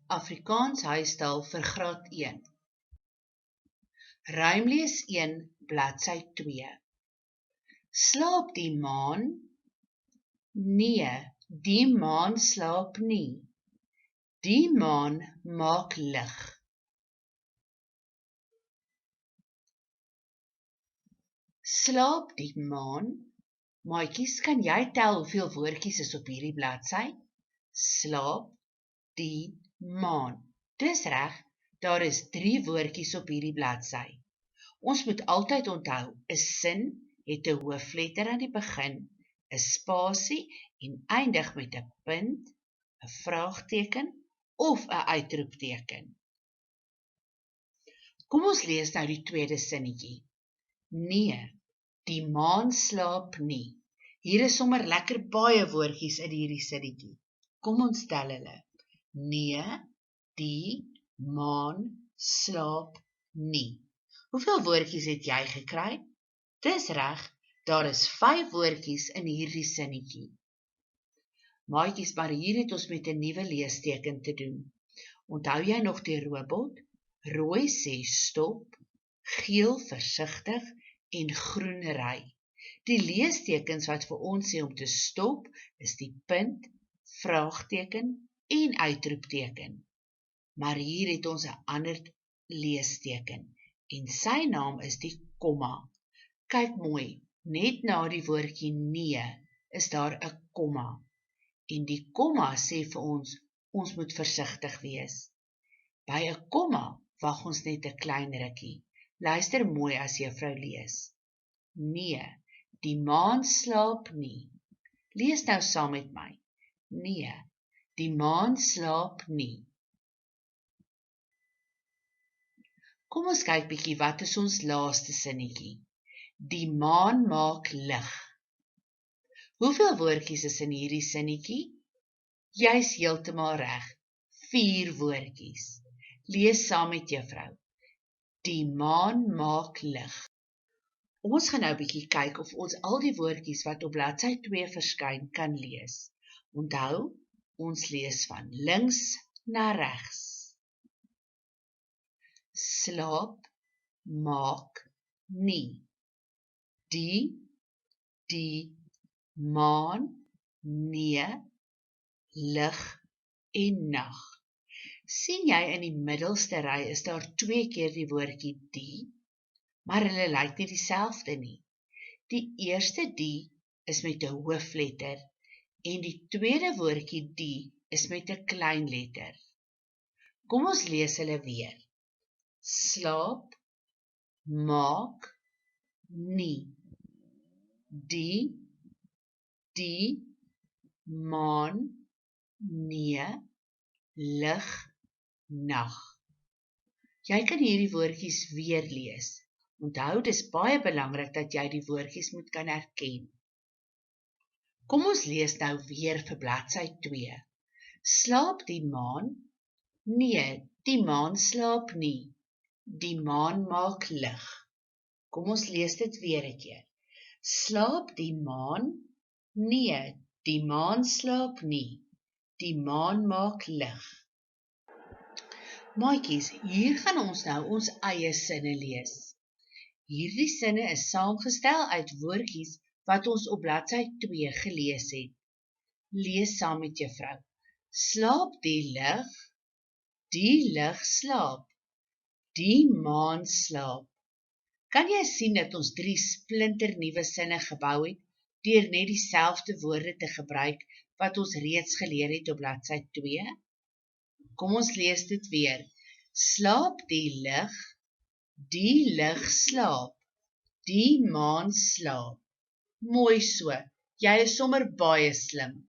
Afrikaans huistaal vir graad 1. Ruimlees 1, bladsy 2. Slaap die maan? Nee, die maan slaap nie. Die maan maak lig. Slaap die maan? Maatjies, kan jy tel hoeveel woordjies is op hierdie bladsy? Slaap die maan. Dis reg, daar is 3 woordjies op hierdie bladsy. Ons moet altyd onthou, 'n sin het 'n hoofletter aan die begin, 'n spasie en eindig met 'n punt, 'n vraagteken of 'n uitroepteken. Kom ons lees nou die tweede sinnetjie. Nee, die maan slaap nie. Hier is sommer lekker baie woordjies in hierdie sinnetjie. Kom ons tel hulle. Nee, die maan slaap nie. Hoeveel woordjies het jy gekry? Dis reg, daar is 5 woordjies in hierdie sinnetjie. Maatjies, maar hier het ons met 'n nuwe leesteken te doen. Onthou jy nog die robot? Rooi sê stop, geel versigtig en groen ry. Die leestekens wat vir ons sê om te stop, is die punt, vraagteken en uitroepteken. Maar hier het ons 'n ander leesteken en sy naam is die komma. Kyk mooi, net na die woordjie nee is daar 'n komma. En die komma sê vir ons moet versigtig wees. By 'n komma wag ons net 'n klein rukkie. Luister mooi as juffrou lees. Nee, die maan slaap nie. Lees nou saam met my. Nee, die maan slaap nie. Kom ons kyk bietjie wat is ons laaste sinnetjie. Die maan maak lig. Hoeveel woordjies is in hierdie sinnetjie? Jy's heeltemal reg. 4 woordjies. Lees saam met juffrou. Die maan maak lig. Ons gaan nou bietjie kyk of ons al die woordjies wat op bladsy 2 verskyn kan lees. Onthou, ons lees van links na regs. Slaap, maak, nie. Die, maan, nee, lig en nag. Sien jy in die middelste ry is daar 2 keer die woordjie die, maar hulle lyk nie dieselfde nie. Die eerste die is met 'n hoofletter en die tweede woordjie die is met 'n klein letter. Kom ons lees hulle weer. Slaap, maak, nie. Die, maan, nee, lig, nag. Jy kan hierdie woordjies weer lees. Onthou, dis baie belangrik dat jy die woordjies moet kan herken. Kom ons lees nou weer vir bladsy 2. Slaap die maan? Nee, die maan slaap nie. Die maan maak lig. Kom ons lees dit weer 'n keer. Slaap die maan? Nee, die maan slaap nie. Die maan maak lig. Maatjies, hier gaan ons nou ons eie sinne lees. Hierdie sinne is saamgestel uit woordjies wat ons op bladsy 2 gelees het. Lees saam met juffrou. Slaap die lig slaap. Die maan slaap. Kan jy sien dat ons 3 splinternuwe sinne gebou het deur net dieselfde woorde te gebruik wat ons reeds geleer het op bladsy 2? Kom ons lees dit weer. Slaap die lig slaap. Die maan slaap. Mooi so, jy is sommer baie slim.